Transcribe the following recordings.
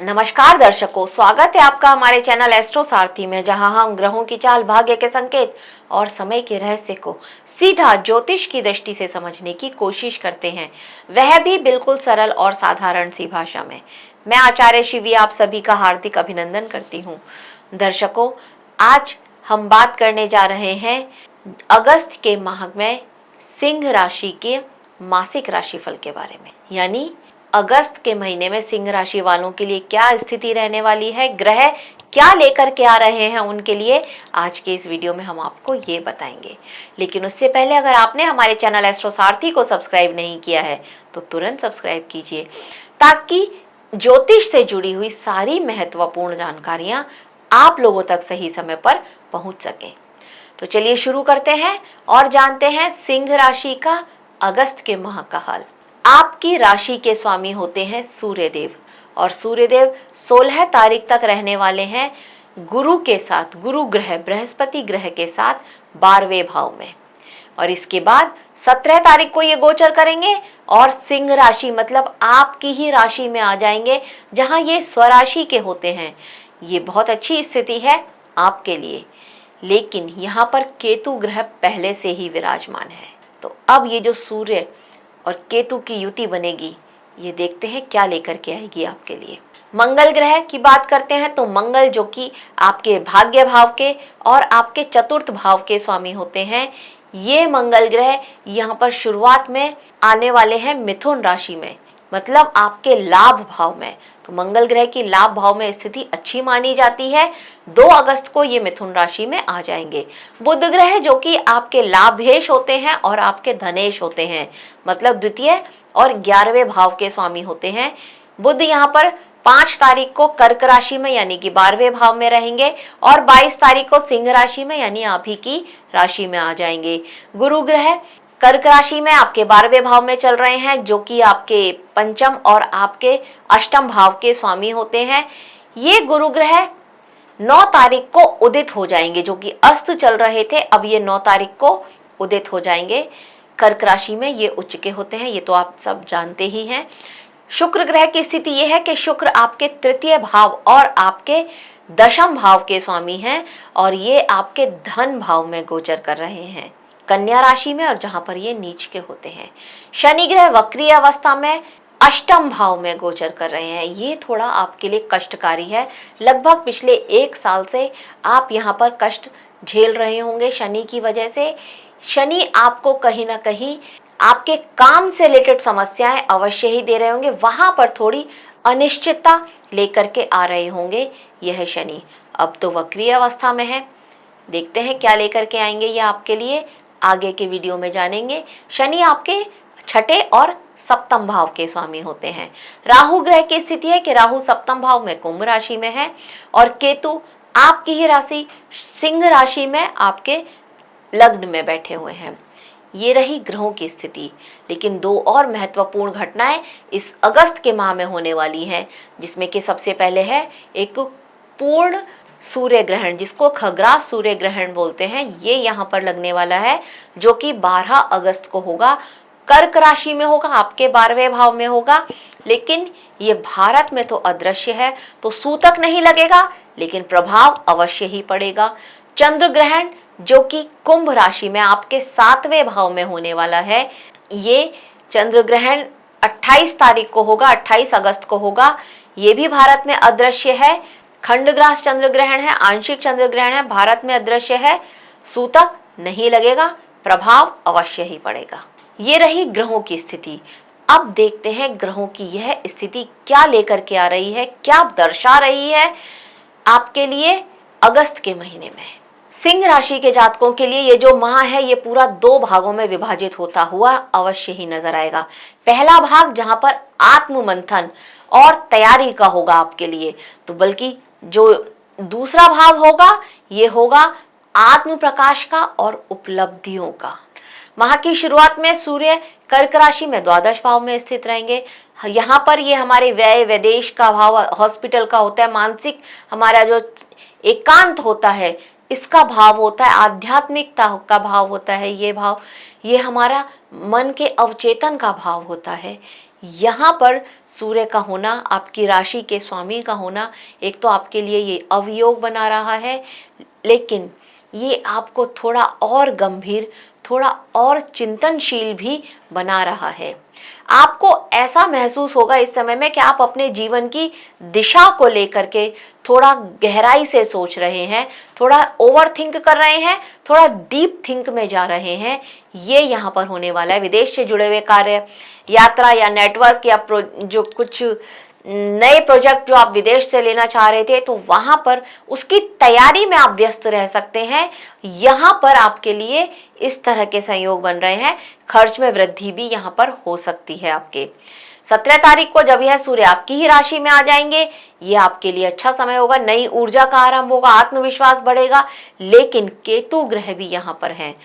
नमस्कार दर्शकों, स्वागत है आपका हमारे चैनल एस्ट्रो सारथी में, जहां हम ग्रहों की चाल, भाग्य के संकेत और समय के रहस्य को सीधा ज्योतिष की दृष्टि से समझने की कोशिश करते हैं, वह भी बिल्कुल सरल और साधारण सी भाषा में। मैं आचार्य शिवी आप सभी का हार्दिक अभिनंदन करती हूँ। दर्शकों, आज हम बात करने जा रहे हैं अगस्त के माह में सिंह राशि के मासिक राशिफल के बारे में। यानी अगस्त के महीने में सिंह राशि वालों के लिए क्या स्थिति रहने वाली है, ग्रह क्या लेकर के आ रहे हैं उनके लिए, आज के इस वीडियो में हम आपको ये बताएंगे। लेकिन उससे पहले अगर आपने हमारे चैनल एस्ट्रो सारथी को सब्सक्राइब नहीं किया है तो तुरंत सब्सक्राइब कीजिए, ताकि ज्योतिष से जुड़ी हुई सारी महत्वपूर्ण जानकारियां आप लोगों तक सही समय पर पहुंच सके। तो चलिए शुरू करते हैं और जानते हैं सिंह राशि का अगस्त के माह का हाल। आपकी राशि के स्वामी होते हैं सूर्यदेव, और सूर्यदेव 16 तारीख तक रहने वाले हैं गुरु के साथ, गुरु ग्रह बृहस्पति ग्रह के साथ 12वें भाव में। और इसके बाद 17 तारीख को ये गोचर करेंगे और सिंह राशि मतलब आपकी ही राशि में आ जाएंगे, जहां ये स्वराशि के होते हैं। ये बहुत अच्छी स्थिति है आपके लिए। लेकिन यहाँ पर केतु ग्रह पहले से ही विराजमान है, तो अब ये जो सूर्य और केतु की युति बनेगी, ये देखते हैं क्या लेकर के आएगी आपके लिए। मंगल ग्रह की बात करते हैं तो मंगल, जो कि आपके भाग्य भाव के और आपके चतुर्थ भाव के स्वामी होते हैं, ये मंगल ग्रह यहाँ पर शुरुआत में आने वाले हैं मिथुन राशि में, मतलब आपके लाभ भाव में। तो मंगल ग्रह की लाभ भाव में स्थिति अच्छी मानी जाती है। 2 अगस्त को ये मिथुन राशि में आ जाएंगे। बुध ग्रह, जो कि आपके लाभेश होते हैं और आपके धनेश होते हैं, मतलब द्वितीय और 11वें भाव के स्वामी होते हैं। बुध यहाँ पर 5 तारीख को कर्क राशि में यानी कि 12वें भाव में रहेंगे और 22 तारीख को सिंह राशि में यानी आप ही की राशि में आ जाएंगे। गुरु ग्रह कर्क राशि में आपके 12वें भाव में चल रहे हैं, जो कि आपके पंचम और आपके अष्टम भाव के स्वामी होते हैं। ये गुरु ग्रह 9 तारीख को उदित हो जाएंगे, जो कि अस्त चल रहे थे, अब ये 9 तारीख को उदित हो जाएंगे। कर्क राशि में ये उच्च के होते हैं, ये तो आप सब जानते ही हैं। शुक्र ग्रह की स्थिति यह है कि शुक्र आपके तृतीय भाव और आपके दशम भाव के स्वामी हैं, और ये आपके धन भाव में गोचर कर रहे हैं कन्या राशि में, और जहां पर ये नीच के होते हैं। शनि ग्रह वक्रीय अवस्था में अष्टम भाव में गोचर कर रहे हैं। ये थोड़ा आपके लिए कष्टकारी है। लगभग पिछले 1 साल से आप यहाँ पर कष्ट झेल रहे होंगे शनि की वजह से। शनि आपको कहीं ना कहीं आपके काम से रिलेटेड समस्याएं अवश्य ही दे रहे होंगे, वहां पर थोड़ी अनिश्चितता लेकर के आ रहे होंगे यह शनि। अब तो वक्रीय अवस्था में है, देखते हैं क्या लेकर के आएंगे ये आपके लिए, आगे के वीडियो में जानेंगे। शनि आपके छठे और सप्तम भाव के स्वामी होते हैं। राहु ग्रह की स्थिति है कि राहु सप्तम भाव में कुंभ राशि में है, और केतु आपकी ही राशि सिंह राशि में आपके लग्न में बैठे हुए हैं। ये रही ग्रहों की स्थिति। लेकिन 2 और महत्वपूर्ण घटनाएं इस अगस्त के माह में होने वाली हैं, जिसमें कि सबसे पहले है एक पूर्ण सूर्य ग्रहण, जिसको खग्रास सूर्य ग्रहण बोलते हैं। ये यहाँ पर लगने वाला है, जो कि 12 अगस्त को होगा। कर्क राशि में होगा, आपके 12वें भाव में होगा। लेकिन ये भारत में तो अदृश्य है, तो सूतक नहीं लगेगा, लेकिन प्रभाव अवश्य ही पड़ेगा। चंद्र ग्रहण, जो कि कुंभ राशि में आपके 7वें भाव में होने वाला है, ये चंद्र ग्रहण 28 तारीख को होगा, 28 अगस्त को होगा। ये भी भारत में अदृश्य है। खंडग्रास चंद्र ग्रहण है, आंशिक चंद्र ग्रहण है, भारत में अदृश्य है, सूतक नहीं लगेगा, प्रभाव अवश्य ही पड़ेगा। ये रही ग्रहों की स्थिति। अब देखते हैं ग्रहों की यह स्थिति क्या लेकर के आ रही है, क्या दर्शा रही है आपके लिए अगस्त के महीने में। सिंह राशि के जातकों के लिए ये जो माह है, ये पूरा 2 भागों में विभाजित होता हुआ अवश्य ही नजर आएगा। पहला भाग जहां पर आत्म मंथन और तैयारी का होगा आपके लिए, तो बल्कि जो दूसरा भाव होगा, ये होगा आत्म प्रकाश का और उपलब्धियों का। माह की शुरुआत में सूर्य कर्क राशि में द्वादश भाव में स्थित रहेंगे। यहाँ पर ये हमारे व्यय विदेश का भाव हॉस्पिटल का होता है, मानसिक हमारा जो एकांत होता है, इसका भाव होता है, आध्यात्मिकता का भाव होता है ये भाव, ये हमारा मन के अवचेतन का भाव होता है। यहाँ पर सूर्य का होना, आपकी राशि के स्वामी का होना, एक तो आपके लिए ये अवयोग बना रहा है, लेकिन ये आपको थोड़ा और गंभीर, थोड़ा और चिंतनशील भी बना रहा है। आपको ऐसा महसूस होगा इस समय में कि आप अपने जीवन की दिशा को लेकर के थोड़ा गहराई से सोच रहे हैं, थोड़ा ओवर थिंक कर रहे हैं, थोड़ा डीप थिंक में जा रहे हैं। ये यहाँ पर होने वाला है। विदेश से जुड़े हुए कार्य, यात्रा या नेटवर्क या जो कुछ नए प्रोजेक्ट जो आप विदेश से लेना चाह रहे थे, तो वहां पर उसकी तैयारी में आप व्यस्त रह सकते हैं। यहाँ पर आपके लिए इस तरह के संयोग बन रहे हैं। खर्च में वृद्धि भी यहाँ पर हो सकती है आपके। 17 तारीख को जब यह सूर्य आपकी ही राशि में आ जाएंगे, ये आपके लिए अच्छा समय होगा। नई ऊर्जा का आरंभ होगा, आत्मविश्वास बढ़ेगा। लेकिन केतु ग्रह भी यहाँ पर है।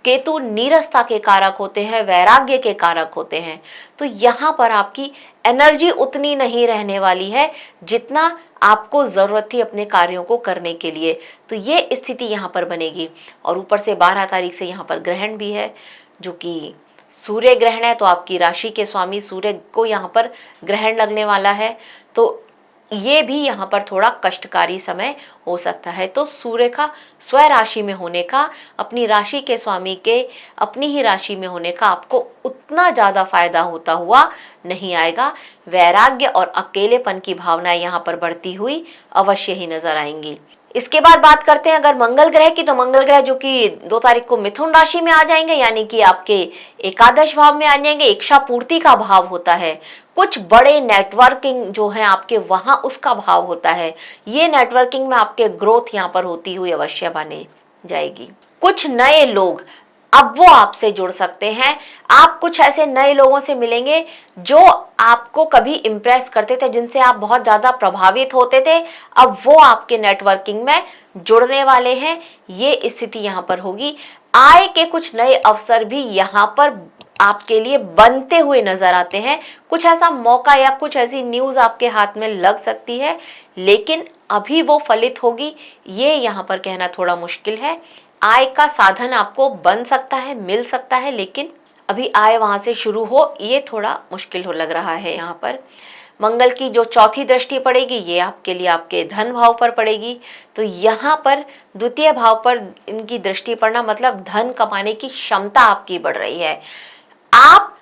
केतु नीरसता के कारक होते हैं, वैराग्य के कारक होते हैं। तो यहाँ पर आपकी एनर्जी उतनी नहीं रहने वाली है जितना आपको जरूरत थी अपने कार्यों को करने के लिए। तो ये स्थिति यहाँ पर बनेगी। और ऊपर से 12 तारीख से यहाँ पर ग्रहण भी है, जो कि सूर्य ग्रहण है। तो आपकी राशि के स्वामी सूर्य को यहाँ पर ग्रहण लगने वाला है। तो ये भी यहाँ पर थोड़ा कष्टकारी समय हो सकता है। तो सूर्य का स्व राशि में होने का, अपनी राशि के स्वामी के अपनी ही राशि में होने का आपको उतना ज़्यादा फायदा होता हुआ नहीं आएगा। वैराग्य और अकेलेपन की भावनाएं यहाँ पर बढ़ती हुई अवश्य ही नजर आएंगी। इसके बाद बात करते हैं अगर मंगल ग्रह की, तो मंगल ग्रह जो कि 2 तारीख को मिथुन राशि में आ जाएंगे, यानी कि आपके एकादश भाव में आ जाएंगे। इच्छा पूर्ति का भाव होता है। कुछ बड़े नेटवर्किंग जो है आपके वहां, उसका भाव होता है। ये नेटवर्किंग में आपके ग्रोथ यहाँ पर होती हुई अवश्य बने जाएगी। कुछ नए लोग अब वो आपसे जुड़ सकते हैं। आप कुछ ऐसे नए लोगों से मिलेंगे जो आपको कभी इम्प्रेस करते थे, जिनसे आप बहुत ज़्यादा प्रभावित होते थे, अब वो आपके नेटवर्किंग में जुड़ने वाले हैं। ये स्थिति यहाँ पर होगी। आय के कुछ नए अवसर भी यहाँ पर आपके लिए बनते हुए नजर आते हैं। कुछ ऐसा मौका या कुछ ऐसी न्यूज़ आपके हाथ में लग सकती है, लेकिन अभी वो फलित होगी ये यहाँ पर कहना थोड़ा मुश्किल है। आय का साधन आपको बन सकता है, मिल सकता है, लेकिन अभी आय वहां से शुरू हो ये थोड़ा मुश्किल हो लग रहा है। यहाँ पर मंगल की जो चौथी दृष्टि पड़ेगी, ये आपके लिए आपके धन भाव पर पड़ेगी। तो यहाँ पर द्वितीय भाव पर इनकी दृष्टि पड़ना मतलब धन कमाने की क्षमता आपकी बढ़ रही है। आप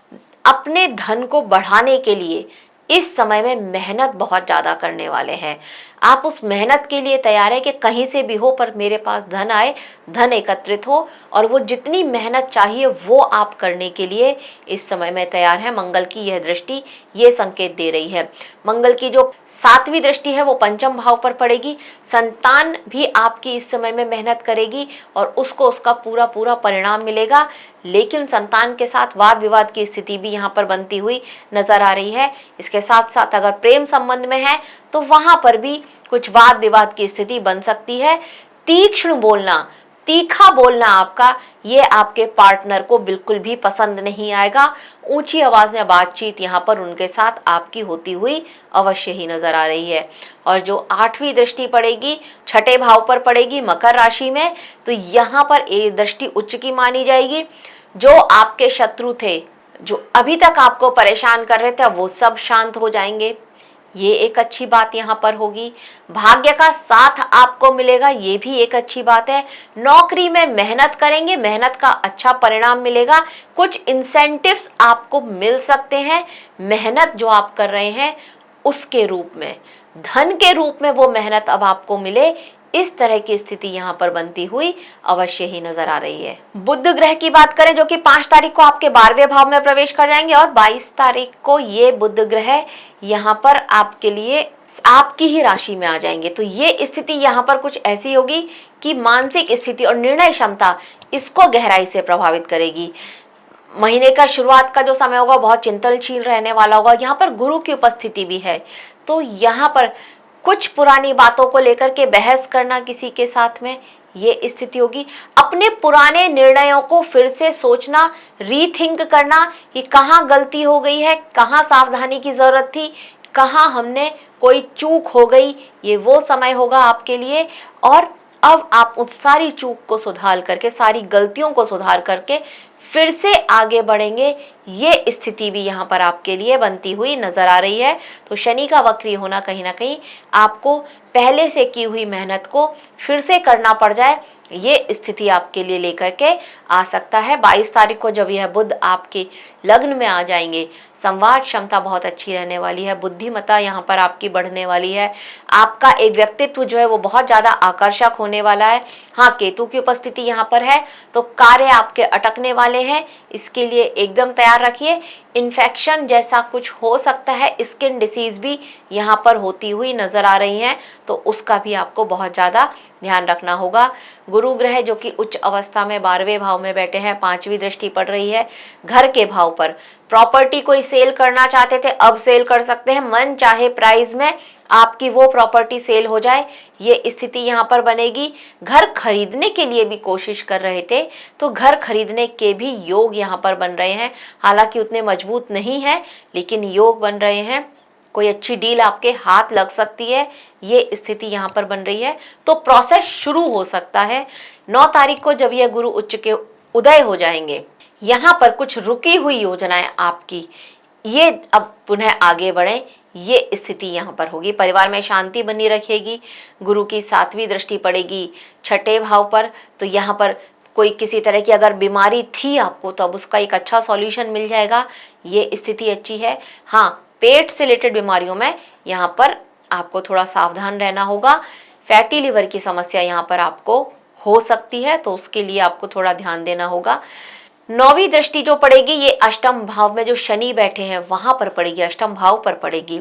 अपने धन को बढ़ाने के लिए इस समय में मेहनत बहुत ज़्यादा करने वाले हैं। आप उस मेहनत के लिए तैयार है कि कहीं से भी हो पर मेरे पास धन आए, धन एकत्रित हो, और वो जितनी मेहनत चाहिए वो आप करने के लिए इस समय में तैयार है। मंगल की यह दृष्टि ये संकेत दे रही है। मंगल की जो 7वीं दृष्टि है वो पंचम भाव पर पड़ेगी। संतान भी आपकी इस समय में मेहनत करेगी और उसको उसका पूरा पूरा परिणाम मिलेगा। लेकिन संतान के साथ वाद विवाद की स्थिति भी यहाँ पर बनती हुई नजर आ रही है। इसके साथ साथ अगर प्रेम संबंध में है तो वहां पर भी कुछ वाद विवाद की स्थिति बन सकती है। तीक्ष्ण बोलना, तीखा बोलना आपका, ये आपके पार्टनर को बिल्कुल भी पसंद नहीं आएगा। ऊंची आवाज में बातचीत यहाँ पर उनके साथ आपकी होती हुई अवश्य ही नजर आ रही है। और जो 8वीं दृष्टि पड़ेगी, 6ठे भाव पर पड़ेगी मकर राशि में, तो यहाँ पर एक दृष्टि उच्च की मानी जाएगी। जो आपके शत्रु थे, जो अभी तक आपको परेशान कर रहे थे, वो सब शांत हो जाएंगे। ये एक अच्छी बात यहाँ पर होगी। भाग्य का साथ आपको मिलेगा, ये भी एक अच्छी बात है। नौकरी में मेहनत करेंगे, मेहनत का अच्छा परिणाम मिलेगा। कुछ इंसेंटिव्स आपको मिल सकते हैं। मेहनत जो आप कर रहे हैं उसके रूप में, धन के रूप में वो मेहनत अब आपको मिले, इस तरह की स्थिति यहाँ पर बनती हुई अवश्य ही नजर आ रही है। बुध ग्रह की बात करें जो कि 5 तारीख को आपके 12वें भाव में प्रवेश कर जाएंगे और 22 तारीख को ये बुध ग्रह यहाँ पर आपके लिए आपकी ही राशि में आ जाएंगे। तो ये स्थिति यहाँ पर कुछ ऐसी होगी कि मानसिक स्थिति और निर्णय क्षमता इसको गहराई से प्रभावित करेगी। महीने का शुरुआत का जो समय होगा बहुत चिंतनशील रहने वाला होगा। यहाँ पर गुरु की उपस्थिति भी है, तो यहाँ पर कुछ पुरानी बातों को लेकर के बहस करना किसी के साथ में, ये स्थिति होगी। अपने पुराने निर्णयों को फिर से सोचना, रीथिंक करना कि कहाँ गलती हो गई है, कहाँ सावधानी की जरूरत थी, कहाँ हमने कोई चूक हो गई, ये वो समय होगा आपके लिए। और अब आप उस सारी चूक को सुधार करके, सारी गलतियों को सुधार करके फिर से आगे बढ़ेंगे। ये स्थिति भी यहाँ पर आपके लिए बनती हुई नजर आ रही है। तो शनि का वक्री होना कहीं ना कहीं आपको पहले से की हुई मेहनत को फिर से करना पड़ जाए, ये स्थिति आपके लिए लेकर के आ सकता है। 22 तारीख को जब यह बुध आपके लग्न में आ जाएंगे, संवाद क्षमता बहुत अच्छी रहने वाली है, बुद्धिमत्ता यहाँ पर आपकी बढ़ने वाली है, आपका एक व्यक्तित्व जो है वो बहुत ज़्यादा आकर्षक होने वाला है। हाँ, केतु की उपस्थिति यहाँ पर है तो कार्य आपके अटकने वाले हैं, इसके लिए एकदम तैयार रखिए। इन्फेक्शन जैसा कुछ हो सकता है, स्किन डिसीज भी यहाँ पर होती हुई नजर आ रही हैं, तो उसका भी आपको बहुत ज़्यादा ध्यान रखना होगा। गुरु ग्रह जो कि उच्च अवस्था में 12वें भाव में बैठे हैं, 5वीं दृष्टि पड़ रही है घर के भाव पर। प्रॉपर्टी कोई सेल करना चाहते थे, अब सेल कर सकते हैं, मन चाहे प्राइस में आपकी वो प्रॉपर्टी सेल हो जाए, ये स्थिति यहाँ पर बनेगी। घर खरीदने के लिए भी कोशिश कर रहे थे तो घर खरीदने के भी योग यहाँ पर बन रहे हैं, हालांकि उतने मजबूत नहीं है लेकिन योग बन रहे हैं। कोई अच्छी डील आपके हाथ लग सकती है, ये स्थिति यहाँ पर बन रही है, तो प्रोसेस शुरू हो सकता है। 9 तारीख को जब यह गुरु उच्च के उदय हो जाएंगे, यहाँ पर कुछ रुकी हुई योजनाएं आपकी ये अब पुनः आगे बढ़े, ये स्थिति यहाँ पर होगी। परिवार में शांति बनी रखेगी। गुरु की 7वीं दृष्टि पड़ेगी 6ठे भाव पर, तो यहाँ पर कोई किसी तरह की अगर बीमारी थी आपको तो अब उसका एक अच्छा सॉल्यूशन मिल जाएगा, ये स्थिति अच्छी है। हाँ, पेट से रिलेटेड बीमारियों में यहाँ पर आपको थोड़ा सावधान रहना होगा। फैटी लिवर की समस्या यहाँ पर आपको हो सकती है, तो उसके लिए आपको थोड़ा ध्यान देना होगा। 9वीं दृष्टि जो पड़ेगी ये अष्टम भाव में जो शनि बैठे हैं वहां पर पड़ेगी, अष्टम भाव पर पड़ेगी,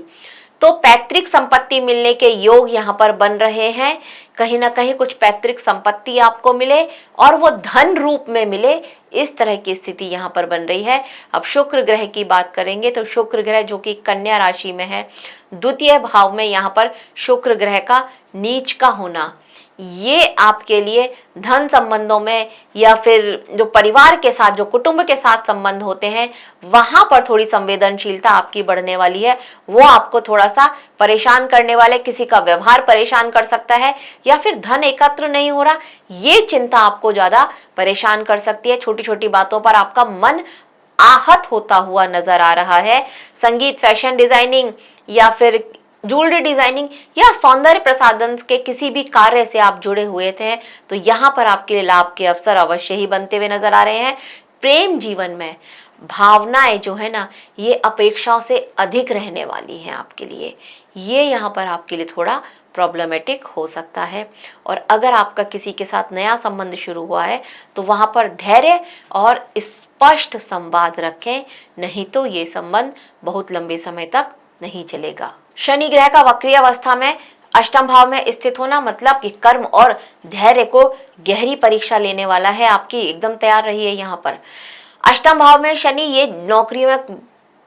तो पैतृक संपत्ति मिलने के योग यहाँ पर बन रहे हैं। कहीं ना कहीं कुछ पैतृक संपत्ति आपको मिले और वो धन रूप में मिले, इस तरह की स्थिति यहाँ पर बन रही है। अब शुक्र ग्रह की बात करेंगे तो शुक्र ग्रह जो कि कन्या राशि में है, 2य भाव में यहाँ पर शुक्र ग्रह का नीच का होना, ये आपके लिए धन संबंधों में या फिर जो परिवार के साथ, जो कुटुंब के साथ संबंध होते हैं, वहां पर थोड़ी संवेदनशीलता आपकी बढ़ने वाली है। वो आपको थोड़ा सा परेशान करने वाले, किसी का व्यवहार परेशान कर सकता है या फिर धन एकत्र नहीं हो रहा, ये चिंता आपको ज्यादा परेशान कर सकती है। छोटी छोटी बातों पर आपका मन आहत होता हुआ नजर आ रहा है। संगीत, फैशन डिजाइनिंग या फिर ज्वेलरी डिजाइनिंग या सौंदर्य प्रसाधन के किसी भी कार्य से आप जुड़े हुए थे तो यहाँ पर आपके लिए लाभ के अवसर अवश्य ही बनते हुए नजर आ रहे हैं। प्रेम जीवन में भावनाएं जो है ना, ये अपेक्षाओं से अधिक रहने वाली हैं आपके लिए, ये यहाँ पर आपके लिए थोड़ा प्रॉब्लमेटिक हो सकता है। और अगर आपका किसी के साथ नया संबंध शुरू हुआ है तो वहाँ पर धैर्य और स्पष्ट संवाद रखें, नहीं तो ये संबंध बहुत लंबे समय तक नहीं चलेगा। शनि ग्रह का वक्रीय अवस्था में अष्टम भाव में स्थित होना मतलब कि कर्म और धैर्य को गहरी परीक्षा लेने वाला है आपकी, एकदम तैयार रहिए। यहाँ पर अष्टम भाव में शनि ये नौकरी में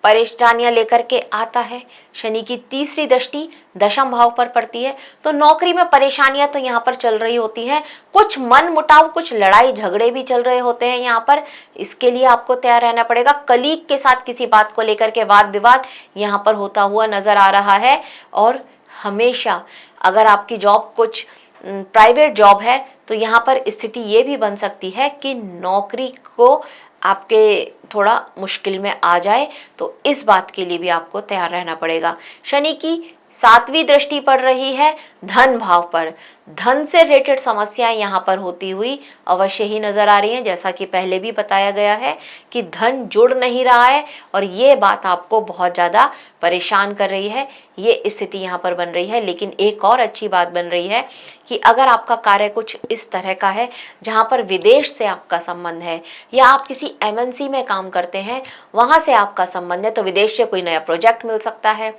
परेशानियां लेकर के आता है। शनि की 3री दृष्टि दशम भाव पर पड़ती है, तो नौकरी में परेशानियां तो यहाँ पर चल रही होती हैं, कुछ मन मुटाव, कुछ लड़ाई झगड़े भी चल रहे होते हैं यहाँ पर, इसके लिए आपको तैयार रहना पड़ेगा। कलीग के साथ किसी बात को लेकर के वाद विवाद यहाँ पर होता हुआ नजर आ रहा है। और हमेशा अगर आपकी जॉब कुछ प्राइवेट जॉब है तो यहाँ पर स्थिति ये भी बन सकती है कि नौकरी को आपके थोड़ा मुश्किल में आ जाए, तो इस बात के लिए भी आपको तैयार रहना पड़ेगा। शनि की 7वीं दृष्टि पड़ रही है धन भाव पर, धन से रिलेटेड समस्याएं यहाँ पर होती हुई अवश्य ही नजर आ रही हैं। जैसा कि पहले भी बताया गया है कि धन जुड़ नहीं रहा है और ये बात आपको बहुत ज़्यादा परेशान कर रही है, ये स्थिति यहाँ पर बन रही है। लेकिन एक और अच्छी बात बन रही है कि अगर आपका कार्य कुछ इस तरह का है जहाँ पर विदेश से आपका संबंध है या आप किसी MNC में काम करते हैं, वहाँ से आपका संबंध है, तो विदेश से कोई नया प्रोजेक्ट मिल सकता है,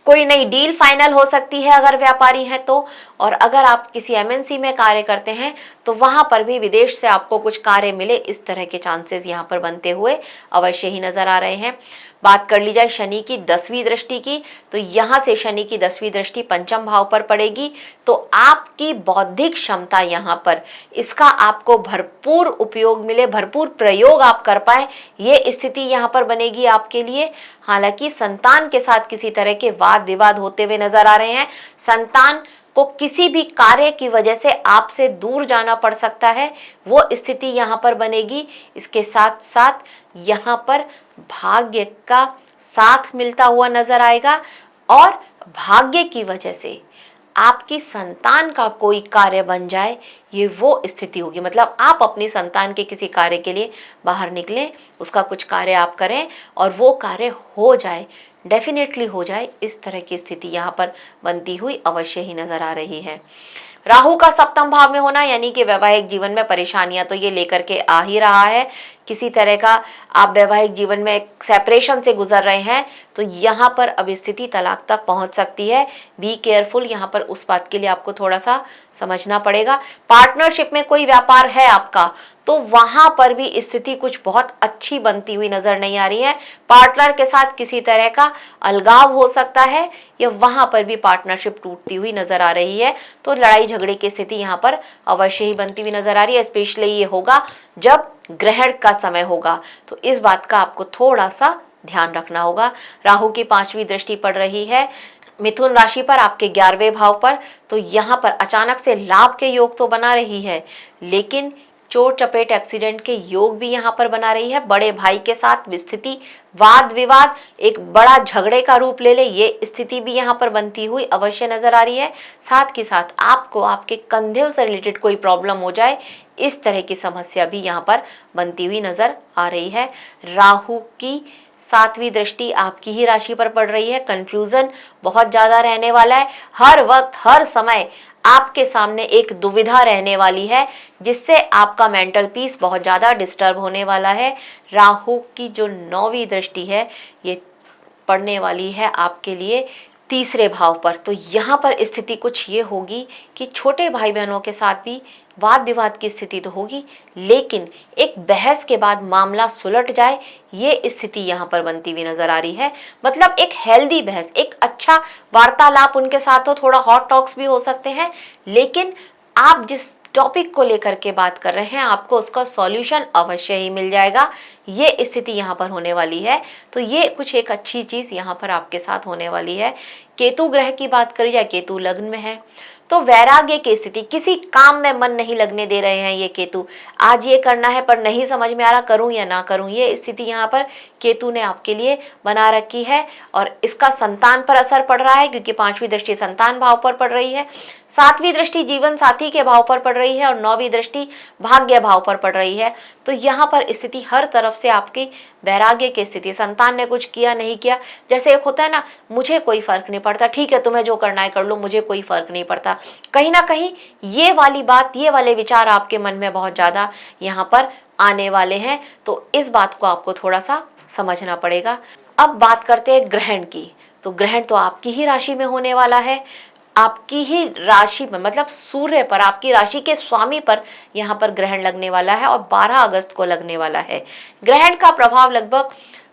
कोई नई डील फाइनल हो सकती है अगर व्यापारी हैं तो। और अगर आप किसी MNC में कार्य करते हैं तो वहाँ पर भी विदेश से आपको कुछ कार्य मिले, इस तरह के चांसेस यहाँ पर बनते हुए अवश्य ही नजर आ रहे हैं। बात कर ली जाए शनि की 10वीं दृष्टि की, तो यहाँ से शनि की 10वीं दृष्टि पंचम भाव पर पड़ेगी, तो आपकी बौद्धिक क्षमता यहाँ पर, इसका आपको भरपूर उपयोग मिले, भरपूर प्रयोग आप कर पाए, ये स्थिति यहाँ पर बनेगी आपके लिए। हालांकि संतान के साथ किसी तरह के वाद विवाद होते हुए नजर आ रहे हैं। संतान को किसी भी कार्य की वजह से आपसे दूर जाना पड़ सकता है, वो स्थिति यहाँ पर बनेगी। इसके साथ साथ यहाँ पर भाग्य का साथ मिलता हुआ नजर आएगा और भाग्य की वजह से आपकी संतान का कोई कार्य बन जाए, ये वो स्थिति होगी। मतलब आप अपनी संतान के किसी कार्य के लिए बाहर निकलें, उसका कुछ कार्य आप करें और वो कार्य हो जाए, डेफिनेटली हो जाए, इस तरह की स्थिति यहाँ पर बनती हुई अवश्य ही नजर आ रही है। राहु का सप्तम भाव में होना यानी कि वैवाहिक जीवन में परेशानियां तो ये लेकर के आ ही रहा है। किसी तरह का आप वैवाहिक जीवन में सेपरेशन से गुजर रहे हैं तो यहाँ पर अब स्थिति तलाक तक पहुंच सकती है। बी केयरफुल, यहाँ पर उस बात के लिए आपको थोड़ा सा समझना पड़ेगा। पार्टनरशिप में कोई व्यापार है आपका तो वहां पर भी स्थिति कुछ बहुत अच्छी बनती हुई नजर नहीं आ रही है। पार्टनर के साथ किसी तरह का अलगाव हो सकता है या वहां पर भी पार्टनरशिप टूटती हुई नजर आ रही है। तो लड़ाई झगड़े की स्थिति यहाँ पर अवश्य ही बनती हुई नजर आ रही है। स्पेशली ये होगा जब ग्रहण का समय होगा, तो इस बात का आपको थोड़ा सा ध्यान रखना होगा। राहु की 5वीं दृष्टि पड़ रही है मिथुन राशि पर, आपके 11वें भाव पर, तो यहाँ पर अचानक से लाभ के योग तो बना रही है, लेकिन चोट चपेट एक्सीडेंट के योग भी यहाँ पर बना रही है। बड़े भाई के साथ स्थिति वाद विवाद एक बड़ा झगड़े का रूप ले ले, ये स्थिति भी यहाँ पर बनती हुई अवश्य नजर आ रही है। साथ के साथ आपको आपके कंधे से रिलेटेड कोई प्रॉब्लम हो जाए, इस तरह की समस्या भी यहाँ पर बनती हुई नजर आ रही है। राहु की 7वीं दृष्टि आपकी ही राशि पर पड़ रही है। कंफ्यूजन बहुत ज्यादा रहने वाला है। हर वक्त हर समय आपके सामने एक दुविधा रहने वाली है, जिससे आपका मेंटल पीस बहुत ज्यादा डिस्टर्ब होने वाला है। राहु की जो 9वीं दृष्टि है ये पड़ने वाली है आपके लिए 3रे भाव पर। तो यहाँ पर स्थिति कुछ ये होगी कि छोटे भाई बहनों के साथ भी वाद विवाद की स्थिति तो होगी, लेकिन एक बहस के बाद मामला सुलट जाए, ये स्थिति यहाँ पर बनती हुई नजर आ रही है। मतलब एक हेल्दी बहस, एक अच्छा वार्तालाप उनके साथ हो, थोड़ा हॉट टॉक्स भी हो सकते हैं, लेकिन आप जिस टॉपिक को लेकर के बात कर रहे हैं आपको उसका सॉल्यूशन अवश्य ही मिल जाएगा। ये स्थिति यहाँ पर होने वाली है। तो ये कुछ एक अच्छी चीज यहाँ पर आपके साथ होने वाली है। केतु ग्रह की बात करें या केतु लग्न में है तो वैराग्य की स्थिति, किसी काम में मन नहीं लगने दे रहे हैं ये केतु। आज ये करना है पर नहीं समझ में आ रहा करूं या ना करूं, ये स्थिति यहाँ पर केतु ने आपके लिए बना रखी है। और इसका संतान पर असर पड़ रहा है क्योंकि 5वीं दृष्टि संतान भाव पर पड़ रही है, 7वीं दृष्टि जीवन साथी के भाव पर पड़ रही है और 9वीं दृष्टि भाग्य भाव पर पड़ रही है। तो यहाँ पर स्थिति हर तरफ से आपकी वैराग्य की स्थिति, संतान ने कुछ किया नहीं किया, जैसे एक होता है ना, मुझे कोई फर्क नहीं पड़ता, ठीक है तुम्हें जो करना है कर लो, मुझे कोई फर्क नहीं पड़ता। कहीं ना कहीं ये वाली बात, ये वाले विचार आपके मन में बहुत ज्यादा यहाँ पर आने वाले हैं। तो इस बात को आपको थोड़ा सा समझना पड़ेगा। अब बात करते हैं ग्रहण की। तो ग्रहण तो आपकी ही राशि में होने वाला है, आपकी ही राशि में, मतलब सूर्य पर, आपकी राशि के स्वामी पर यहाँ पर ग्रहण लगने वाला है और 12 अगस्त को लगने वाला है। ग्रहण का प्रभाव लगभग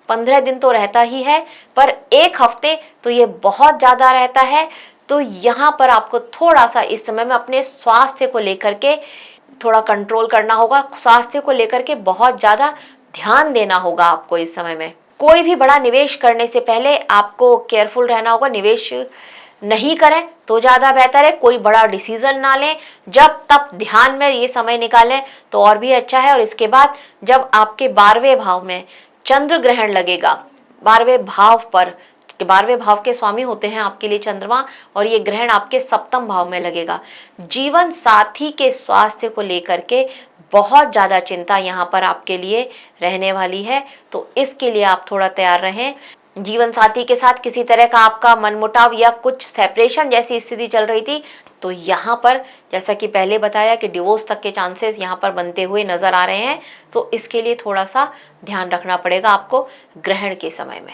15 दिन तो रहता ही है, पर 1 हफ्ते तो ये बहुत ज्यादा रहता है। तो यहाँ पर आपको थोड़ा सा इस समय में अपने स्वास्थ्य को लेकर के थोड़ा कंट्रोल करना होगा। स्वास्थ्य को लेकर के बहुत ज्यादा ध्यान देना होगा आपको इस समय में। कोई भी बड़ा निवेश करने से पहले आपको केयरफुल रहना होगा। निवेश नहीं करें तो ज्यादा बेहतर है। कोई बड़ा डिसीजन ना लें, जब तब ध्यान में ये समय निकालें तो और भी अच्छा है। और इसके बाद जब आपके 12वें भाव में चंद्र ग्रहण लगेगा, 12वें भाव पर, 12वें भाव के स्वामी होते हैं आपके लिए चंद्रमा, और ये ग्रहण आपके 7म भाव में लगेगा। जीवन साथी के स्वास्थ्य को लेकर के बहुत ज्यादा चिंता यहाँ पर आपके लिए रहने वाली है। तो इसके लिए आप थोड़ा तैयार रहें। जीवन साथी के साथ किसी तरह का आपका मनमुटाव या कुछ सेपरेशन जैसी स्थिति चल रही थी, तो यहाँ पर जैसा कि पहले बताया कि डिवोर्स तक के चांसेस यहाँ पर बनते हुए नजर आ रहे हैं। तो इसके लिए थोड़ा सा ध्यान रखना पड़ेगा आपको ग्रहण के समय में।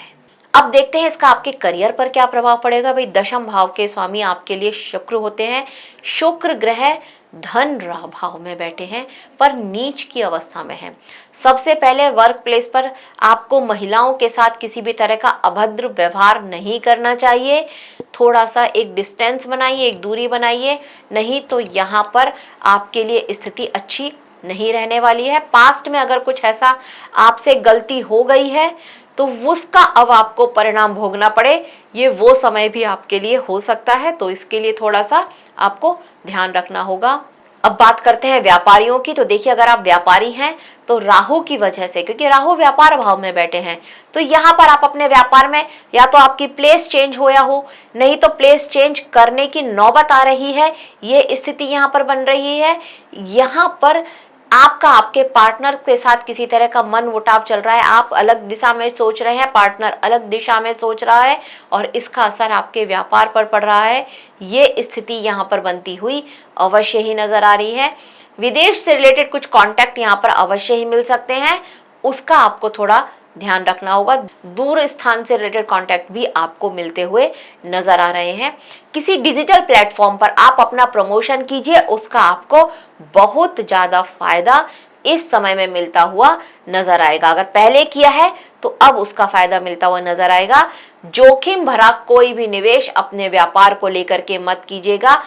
अब देखते हैं इसका आपके करियर पर क्या प्रभाव पड़ेगा। भाई 10म भाव के स्वामी आपके लिए शुक्र होते हैं। शुक्र ग्रह धन भाव में बैठे हैं पर नीच की अवस्था में है। सबसे पहले वर्क प्लेस पर आपको महिलाओं के साथ किसी भी तरह का अभद्र व्यवहार नहीं करना चाहिए। थोड़ा सा एक डिस्टेंस बनाइए, एक दूरी बनाइए, नहीं तो यहाँ पर आपके लिए स्थिति अच्छी नहीं रहने वाली है। पास्ट में अगर कुछ ऐसा आपसे गलती हो गई है तो उसका अब आपको परिणाम भोगना पड़े, ये वो समय भी आपके लिए हो सकता है। तो इसके लिए थोड़ा सा आपको ध्यान रखना होगा। अब बात करते हैं व्यापारियों की। तो देखिए, अगर आप व्यापारी हैं तो राहु की वजह से, क्योंकि राहु व्यापार भाव में बैठे हैं, तो यहाँ पर आप अपने व्यापार में या तो आपकी प्लेस चेंज होया हो, नहीं तो प्लेस चेंज करने की नौबत आ रही है, ये स्थिति यहाँ पर बन रही है। यहाँ पर आपका आपके पार्टनर के साथ किसी तरह का मन मुटाव चल रहा है, आप अलग दिशा में सोच रहे हैं, पार्टनर अलग दिशा में सोच रहा है, और इसका असर आपके व्यापार पर पड़ रहा है। ये स्थिति यहाँ पर बनती हुई अवश्य ही नजर आ रही है। विदेश से रिलेटेड कुछ कॉन्टैक्ट यहाँ पर अवश्य ही मिल सकते हैं, उसका आपको थोड़ा ध्यान रखना होगा। दूर स्थान से रिलेटेड कॉन्टैक्ट भी आपको मिलते हुए नजर आ रहे हैं। किसी डिजिटल प्लेटफॉर्म पर आप अपना प्रमोशन कीजिए, उसका आपको बहुत ज्यादा फायदा इस समय में मिलता हुआ नजर आएगा। अगर पहले किया है तो अब उसका फायदा मिलता हुआ नजर आएगा। जोखिम भरा कोई भी निवेश अपने व्यापार को लेकर के मत कीजिएगा,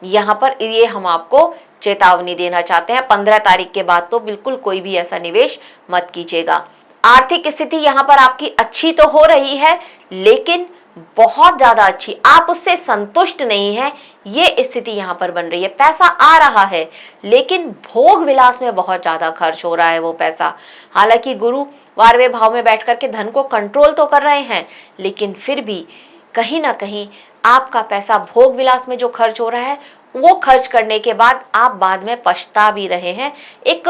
यहाँ पर ये हम आपको चेतावनी देना चाहते हैं। 15 तारीख के बाद तो बिल्कुल कोई भी ऐसा निवेश मत कीजिएगा। आर्थिक स्थिति यहाँ पर आपकी अच्छी तो हो रही है, लेकिन बहुत ज्यादा अच्छी, आप उससे संतुष्ट नहीं है, ये स्थिति यहाँ पर बन रही है। पैसा आ रहा है, लेकिन भोग विलास में बहुत ज्यादा खर्च हो रहा है वो पैसा। हालांकि गुरु 12वें भाव में बैठ करके धन को कंट्रोल तो कर रहे हैं, लेकिन फिर भी कहीं ना कहीं आपका पैसा भोग विलास में जो खर्च हो रहा है, वो खर्च करने के बाद आप बाद में पछता भी रहे हैं। एक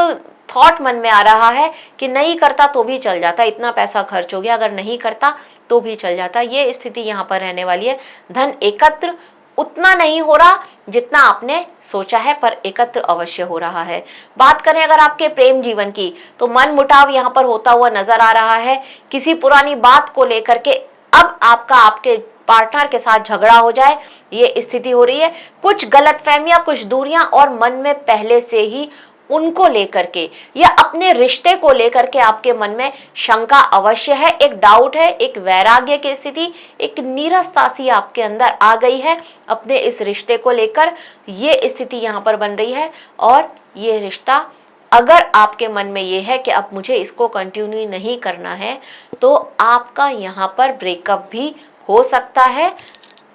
थॉट मन में आ रहा है कि नहीं करता तो भी चल जाता, इतना पैसा खर्च हो गया, अगर नहीं करता तो भी चल जाता। ये स्थिति यहाँ पर रहने वाली है। धन एकत्र उतना नहीं हो रहा जितना आपने सोचा है, पर एकत्र अवश्य हो रहा है। बात करें अगर आपके प्रेम जीवन की, तो मन मुटाव यहाँ पर होता हुआ नजर आ रहा है। किसी पुरानी बात को लेकर के अब आपका आपके पार्टनर के साथ झगड़ा हो जाए, ये स्थिति हो रही है। कुछ गलतफहमियां, कुछ दूरियां, और मन में पहले से ही उनको लेकर के या अपने रिश्ते को लेकर के आपके मन में शंका अवश्य है, एक डाउट है, एक वैराग्य की स्थिति, एक नीरसता सी आपके अंदर आ गई है अपने इस रिश्ते को लेकर। ये स्थिति यहाँ पर बन रही है, और ये रिश्ता अगर आपके मन में ये है कि अब मुझे इसको कंटिन्यू नहीं करना है, तो आपका यहाँ पर ब्रेकअप भी हो सकता है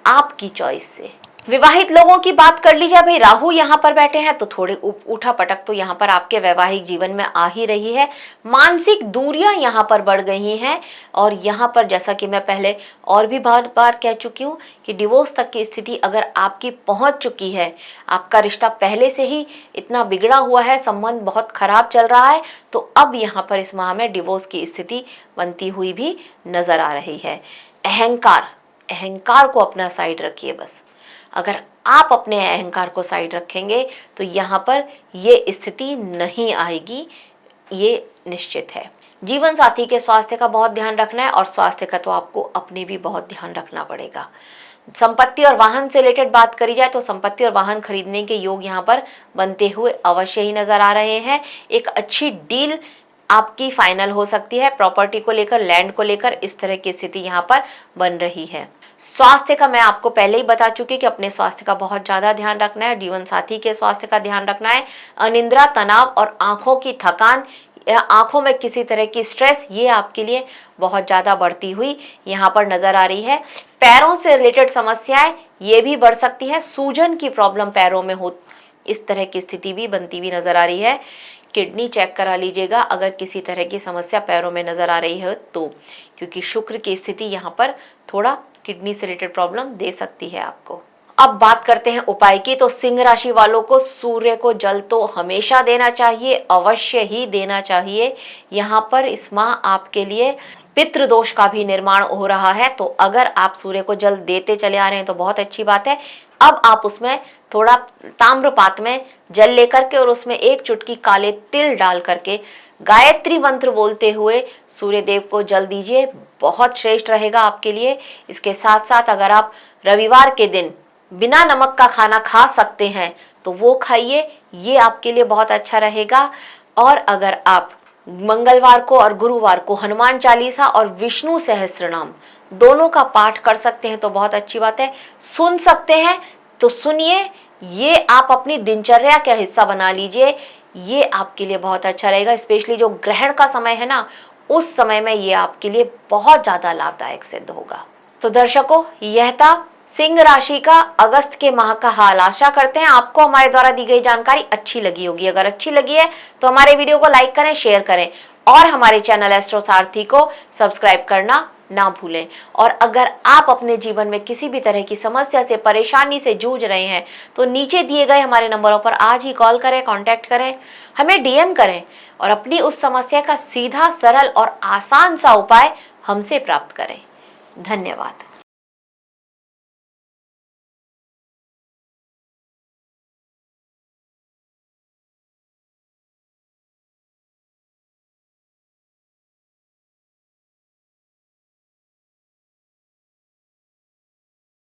आपकी चॉइस से। विवाहित लोगों की बात कर लीजिए भाई, राहु यहाँ पर बैठे हैं तो थोड़े उठा पटक तो यहाँ पर आपके वैवाहिक जीवन में आ ही रही है। मानसिक दूरियां यहाँ पर बढ़ गई हैं, और यहाँ पर जैसा कि मैं पहले और भी बार बार कह चुकी हूँ कि डिवोर्स तक की स्थिति अगर आपकी पहुँच चुकी है, आपका रिश्ता पहले से ही इतना बिगड़ा हुआ है, संबंध बहुत खराब चल रहा है, तो अब यहाँ पर इस माह में डिवोर्स की स्थिति बनती हुई भी नजर आ रही है। अहंकार को अपना साइड रखिए बस। अगर आप अपने अहंकार को साइड रखेंगे तो यहाँ पर ये स्थिति नहीं आएगी, ये निश्चित है। जीवन साथी के स्वास्थ्य का बहुत ध्यान रखना है, और स्वास्थ्य का तो आपको अपने भी बहुत ध्यान रखना पड़ेगा। संपत्ति और वाहन से रिलेटेड बात करी जाए तो संपत्ति और वाहन खरीदने के योग यहाँ पर बनते हुए अवश्य ही नजर आ रहे हैं। एक अच्छी डील आपकी फाइनल हो सकती है, प्रॉपर्टी को लेकर, लैंड को लेकर, इस तरह की स्थिति यहाँ पर बन रही है। स्वास्थ्य का मैं आपको पहले ही बता चुकी कि अपने स्वास्थ्य का बहुत ज्यादा ध्यान रखना है, जीवन साथी के स्वास्थ्य का ध्यान रखना है। अनिद्रा, तनाव और आंखों की थकान या आंखों में किसी तरह की स्ट्रेस, ये आपके लिए बहुत ज्यादा बढ़ती हुई यहाँ पर नजर आ रही है। पैरों से रिलेटेड समस्याएं ये भी बढ़ सकती है, सूजन की प्रॉब्लम पैरों में हो, इस तरह की स्थिति भी बनती हुई नजर आ रही है। किडनी चेक करा लीजिएगा अगर किसी तरह की समस्या पैरों में नजर आ रही है तो, क्योंकि शुक्र की स्थिति यहाँ पर थोड़ा किडनी से रिलेटेड प्रॉब्लम दे सकती है आपको। अब बात करते हैं उपाय की। तो सिंह राशि वालों को सूर्य को जल तो हमेशा देना चाहिए, अवश्य ही देना चाहिए। यहाँ पर इस माह आपके लिए पितृदोष का भी निर्माण हो रहा है, तो अगर आप सूर्य को जल देते चले आ रहे हैं तो बहुत अच्छी बात है। अब आप उसमें थोड़ा ताम्रपात में जल लेकर के और उसमें एक चुटकी काले तिल डाल करके गायत्री मंत्र बोलते हुए सूर्य देव को जल दीजिए, बहुत श्रेष्ठ रहेगा आपके लिए। इसके साथ साथ अगर आप रविवार के दिन बिना नमक का खाना खा सकते हैं तो वो खाइए, ये आपके लिए बहुत अच्छा रहेगा। और अगर आप मंगलवार को और गुरुवार को हनुमान चालीसा और विष्णु सहस्त्रनाम दोनों का पाठ कर सकते हैं तो बहुत अच्छी बात है। सुन सकते हैं तो सुनिए, ये आप अपनी दिनचर्या का हिस्सा बना लीजिए, ये आपके लिए बहुत अच्छा रहेगा। स्पेशली जो ग्रहण का समय है ना, उस समय में ये आपके लिए बहुत ज़्यादा लाभदायक सिद्ध होगा। तो दर्शकों, यह था सिंह राशि का अगस्त के माह का हाल। आशा करते हैं आपको हमारे द्वारा दी गई जानकारी अच्छी लगी होगी। अगर अच्छी लगी है तो हमारे वीडियो को लाइक करें, शेयर करें और हमारे चैनल एस्ट्रो सारथी को सब्सक्राइब करना ना भूलें। और अगर आप अपने जीवन में किसी भी तरह की समस्या से, परेशानी से जूझ रहे हैं तो नीचे दिए गए हमारे नंबरों पर आज ही कॉल करें, कांटेक्ट करें, हमें डीएम करें और अपनी उस समस्या का सीधा, सरल और आसान सा उपाय हमसे प्राप्त करें। धन्यवाद।